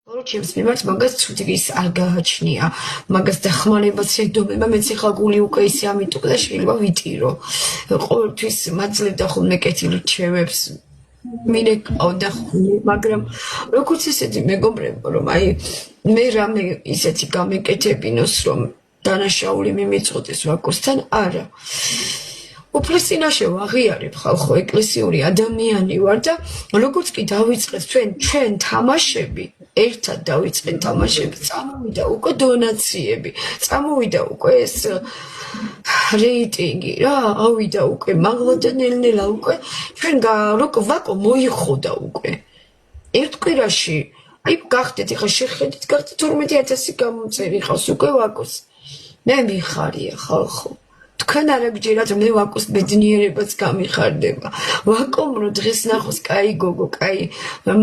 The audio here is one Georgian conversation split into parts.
ჩემს მიმართ მაგას ცუდრის არ გააჩნია მაგას დახმარებას ედომება მეც ახლა გული უკვე ისე ამიტყდა და შეიძლება ვიტირო ყოველთვის მაძლევდა ხოლმე კეთილ რჩევებს მინეკავდა ხოლმე მაგრამ როგორც ესეთი მეგობრებო რომ აი მე რამე ისეთი გამეკეთებინოს რომ დანაშაული მიმეწოდეს ვაკოსთან არა უფლის წინაშე ვაღიარებ ხალხო ეკლესიური ადამიანი ვარ და როგორც კი დავიწყეთ ჩვენ თამაშები ერთად დავიწყეთ თამაშები წამოვიდა უკვე დონაციები წამოვიდა უკვე ეს რეიტინგი რა ავიდა უკვე მაღლა და ნელ-ნელა უკვე ჩვენ ვაკო მოიხოდა უკვე ერთ კვირაში აი გახდეთ ახლა შეხედით გახდეთ 12000 გამომწერი ხავს უკვე ვაკოს მე მიხარია ხალხო თქვენ არ გჯერათ მე ვაკოს ბედნიერებაც გამიხარდება ვაკომ რო დღეს ნახოს კაი გოგო კაი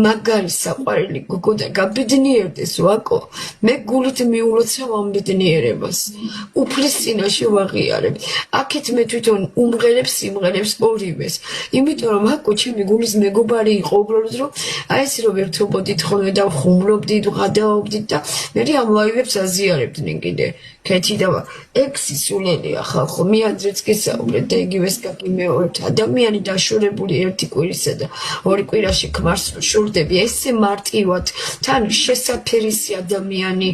მაგარი საყვარელი გოგო და გაბედნიერდეს ვაკო მე გულით მიულოცავ ამ ბედნიერებას უფლის წინაშე ვაღიარებ აქეთ მე თვითონ უმღერებს სიმღერებს ორივეს იმიტომ რომ ვაკო ჩემი გულის მეგობარი იყო უბრალოდ რომ აი ეს რომ ერთობოდით ხოლმე და ხუმრობდით ვღადაობდით და მე ამ ლაივებს აზიარებდნენ კიდე კეთი და ექსი სულელია ხალხო მიაძრეც გესაუბრეთ და იგივეს გაგიმეორებთ ადამიანი დაშორებული ერთი კვირისა და ორი კვირაში ქმარს შურდები ესე მარტივად თან შესაფერისი ადამიანი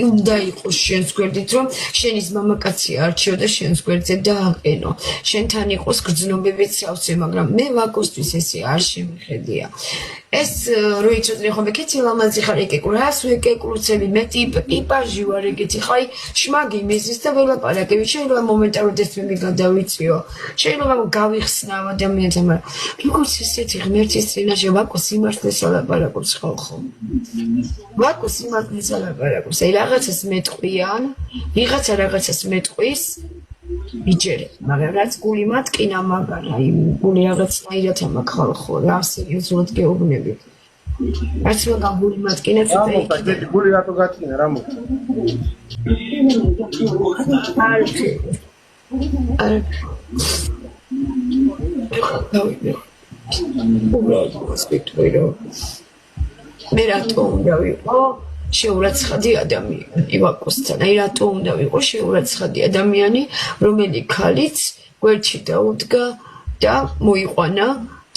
უნდა იყოს შენს გვერდით რომ შენის მამაკაცი არჩიო და შენს გვერდზე დააყენო შენთან იყოს გრძნობებიც სავსე მაგრამ მე ვაკოსთვის ესე არ შემიხედია ეს რო იცოდნენ ხოლმე კეთი ლამაზი ხარ ეკეკურას ვეკეკურცები მე ტიპაჟი ვარ ეგეთი ხაი შმაგი მეზის და ველაპარაკები შეიძლება მომენტალურად ეს მე გადავიწიო შეიძლება გავიხსნავ ადამიანთან მაგრამ როგორც ესეთი ღმერთის წინაშე ვაკო სიმართლეს ალაპარაკობს ხალხო ვაკო სიმართლეს ალაპარაკობს აი რაღაცას მეტყვიან ვიღაცა რაღაცას მეტყვის იჯერე მაგრამ რაც გული მატკინა მაგარა აი გული რაღაცნაირად ამაკ ხალხო რა სერიოზულად გეუბნებით რაც მაგა გული მატკინა ცოტა იქ გული რატო გატკინა რა მოხდა არა მე რატო უნდა ვიყო შეურაცხადი ადამიანი ვაკოსთან აი რატო უნდა ვიყო შეურაცხადი ადამიანი რომელი ქალიც გვერდში დაუდგა და მოიყვანა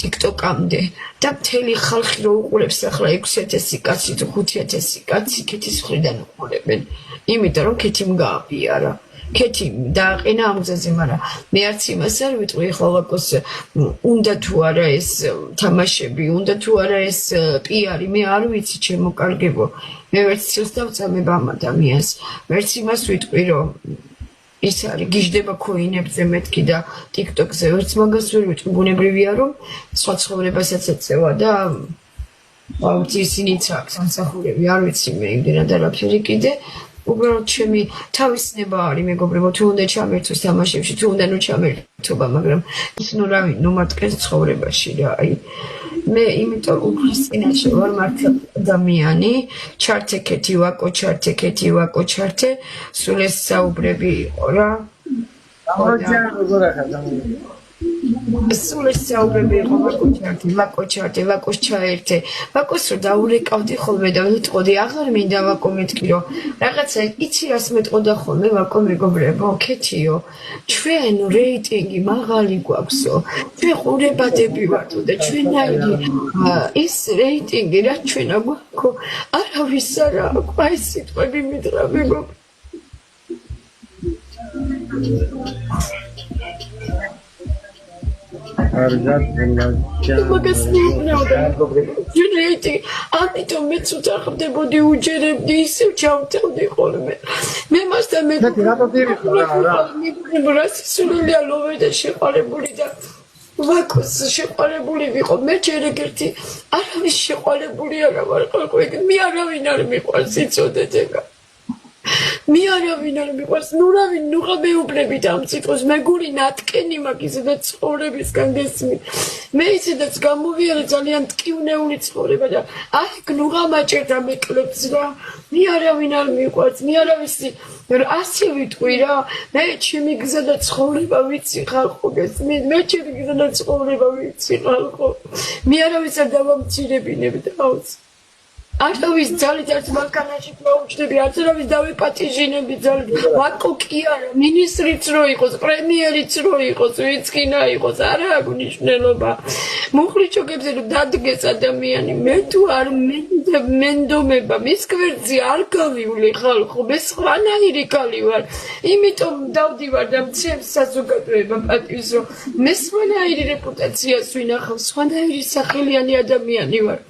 TikTok-ამდე და მთელი ხალხი რო უყურებს ახლა 6000 კაცი თუ 5000 კაცი კეთის მხრიდან უყურებენ იმიტომ რომ კეთიმ გააბიარა კეთი დააყენა ამ გზაზე მაგრამ მე არც იმას არ ვიტყვი ახლა ვაკოს უნდა თუ არა ეს თამაშები უნდა თუ არა ეს პიარი მე არ ვიცი ჩემო კარგებო მე ვერც ცილს დავწამებ ამ ადამიანს ვერც იმას ვიტყვი რომ ის არის გიждდება ქოინებზე მეთქი და TikTok-ზე ვერც მაგას ვერ ვიტყვი ბუნებრივია რომ სხვა ცხოვრებასაც ეწევა და აუცი ისინიც აქვს სამსახურები არ ვიცი მე იმდენად არაფერი კიდე უბრალოდ ჩემი თავისნება არის მეგობრებო თუ უნდა ჩამერთოს თამაშებში თუ უნდა ნუ ჩამერთობა მაგრამ ის ნუ რავი ნუ მარტკეს ცხოვრებაში რა აი მე იმიტომ უფლის წინაშე ვარ მართლა ადამიანი ჩართე კეთი ვაკო ჩართე სულ ეს საუბრები იყო რა სულ ეს საუბრები იყო ვაკოს ჩაერთე ვაკოს რო დაურეკავდი ხოლმე და ვიტყოდი აღარ მინდა ვაკო მეთქი რომ რაღაცა იცი რას მეტყოდა ხოლმე ვაკო მეგობრებო კეთიო ჩვენ რეიტინგი მაღალი გვაქვსო ჩვენ ყურებადები ვართ და ჩვენაირი ის რეიტინგი რა ჩვენა გვაქვს არავის არა აქვს აი სიტყვები მითხრა მეგობრებო მაგას მიუნავდა რეიტინგი ამიტომ მეც უძახდებოდი უჯერებდი ისევ ჩავწევდი ხოლმე მე მასთან მე რატო დირიხარ რა რა სულელია ლოვე და შეყარებული და ვაკოს შეყარებული ვიყო მე ჯერ ეგერთი არავის შეყარებული არა ვარ ყოველგვარი მე არავინ არ მიყვარს იცოდეთ ეგა მე არავინ არ მიყვარს ნუ რავი ნუღა მეუბნებით ამ ციტყვის მე გული ნატკენი მაქვს სადაც ცხოვრებისგან გესმით მე ისედაც გამოვიარე ძალიან ტკივნეული ცხოვრება და აი ნუღა მაჭერდა მეკლებს რა მე არავინ არ მიყვარს მე არავისი ასე ვიტყვი რა მე ჩემი გზა და ცხოვრება ვიცი ხალხო გესმით მე ჩემი გზა და ცხოვრება ვიცი ხალხო მე არავის არ დავამცირებინებ და აუც არავის ძალით არც მანქანაში მოუჩნები, არც არავის დავეპატიჟინები ძალით. ვაკო კი არა, მინისტრიც რო იყოს, პრემიერიც რო იყოს, ვინც კინა იყოს, არა აქვს მნიშვნელობა. მუხლიჩოგებზე რომ დადგეს ადამიანი, მე თუ არ მენდომება, მის გვერდზე არ გავივლი ხალხო, მე სხვანაირი ქალი ვარ. იმიტომ დავდივარ და მცემს საზოგადოება პატივს, რომ მე სხვანაირი რეპუტაციას ვინახავ, სხვანაირი სახელიანი ადამიანი ვარ.